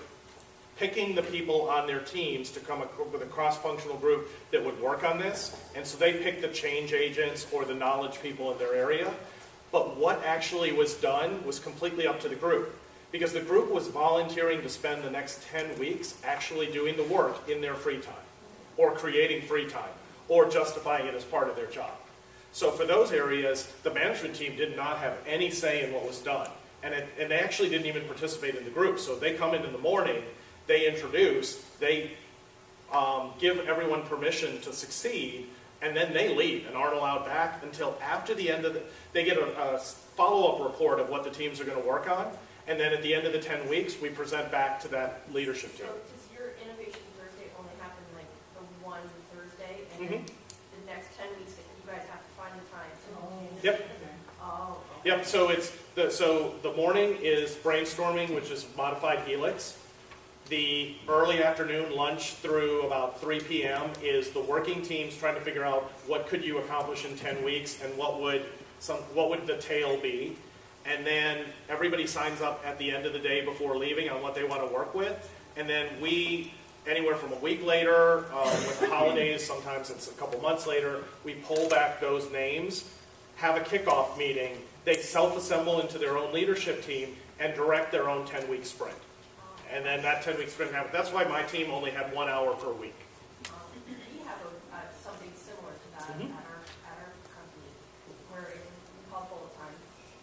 picking the people on their teams to come up with a cross-functional group that would work on this. And so they picked the change agents or the knowledge people in their area. But what actually was done was completely up to the group, because the group was volunteering to spend the next 10 weeks actually doing the work in their free time, or creating free time, or justifying it as part of their job. So for those areas, the management team did not have any say in what was done. And they actually didn't even participate in the group. So they come in the morning, they introduce, they give everyone permission to succeed, and then they leave and aren't allowed back until after the end of they get a follow-up report of what the teams are going to work on, and then at the end of the 10 weeks, we present back to that leadership team. So does your Innovation Thursday only happen like the one Thursday, and then the next 10 weeks that you guys have to find the time to Yep. Oh. Yep, so the morning is brainstorming, which is modified Helix. The early afternoon lunch through about 3 p.m. is the working teams trying to figure out what could you accomplish in 10 weeks and what would the tail be. And then everybody signs up at the end of the day before leaving on what they want to work with. And then we, anywhere from a week later, with the holidays, sometimes it's a couple months later, we pull back those names, have a kickoff meeting. They self-assemble into their own leadership team and direct their own 10-week sprint. And then that 10-week sprint happens. That's why my team only had 1 hour per week. We have something similar to that at our company, where it's called Bullet Time.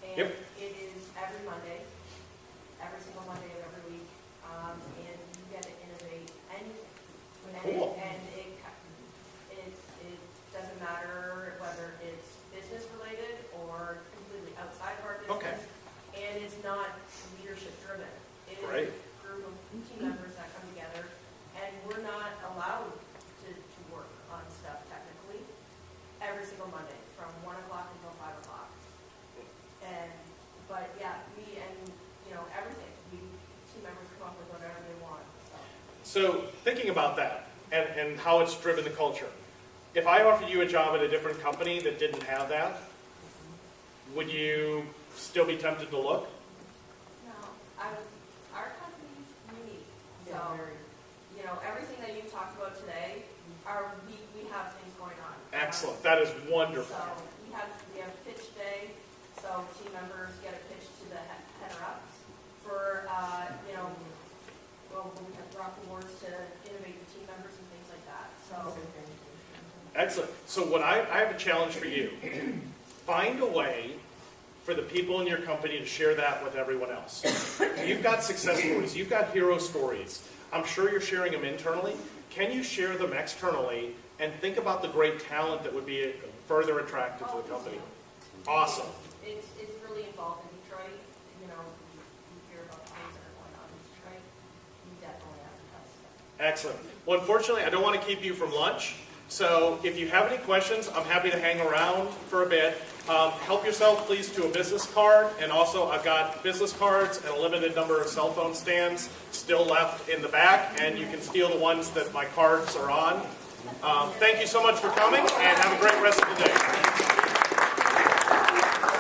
And it is every Monday, every single Monday of every week, and you get to innovate anything. Cool. And it doesn't matter whether it's business related or completely outside of our business. Okay. And it's not leadership driven. It is Right. group of team members that come together, and we're not allowed to work on stuff technically every single Monday from 1 o'clock until 5 o'clock. But yeah, everything. Team members come up with whatever they want. So thinking about that and how it's driven the culture. If I offered you a job at a different company that didn't have that, would you still be tempted to look? No, our company's unique. So, Yeah, everything that you talked about today, we have things going on. Excellent. That is wonderful. So we have pitch day, so team members get a pitch to the header-ups for, we have rock awards to innovate the team members and things like that. So Excellent. So what I have a challenge for you. Find a way for the people in your company to share that with everyone else. You've got success stories. You've got hero stories. I'm sure you're sharing them internally. Can you share them externally and think about the great talent that would be further attracted to the company? Awesome. It's really involved in Detroit. You know, you hear about things that are going on in Detroit. You definitely advertise that. Excellent. Well, unfortunately, I don't want to keep you from lunch. So if you have any questions, I'm happy to hang around for a bit. Help yourself, please, to a business card. And also, I've got business cards and a limited number of cell phone stands still left in the back. And you can steal the ones that my cards are on. Thank you so much for coming, and have a great rest of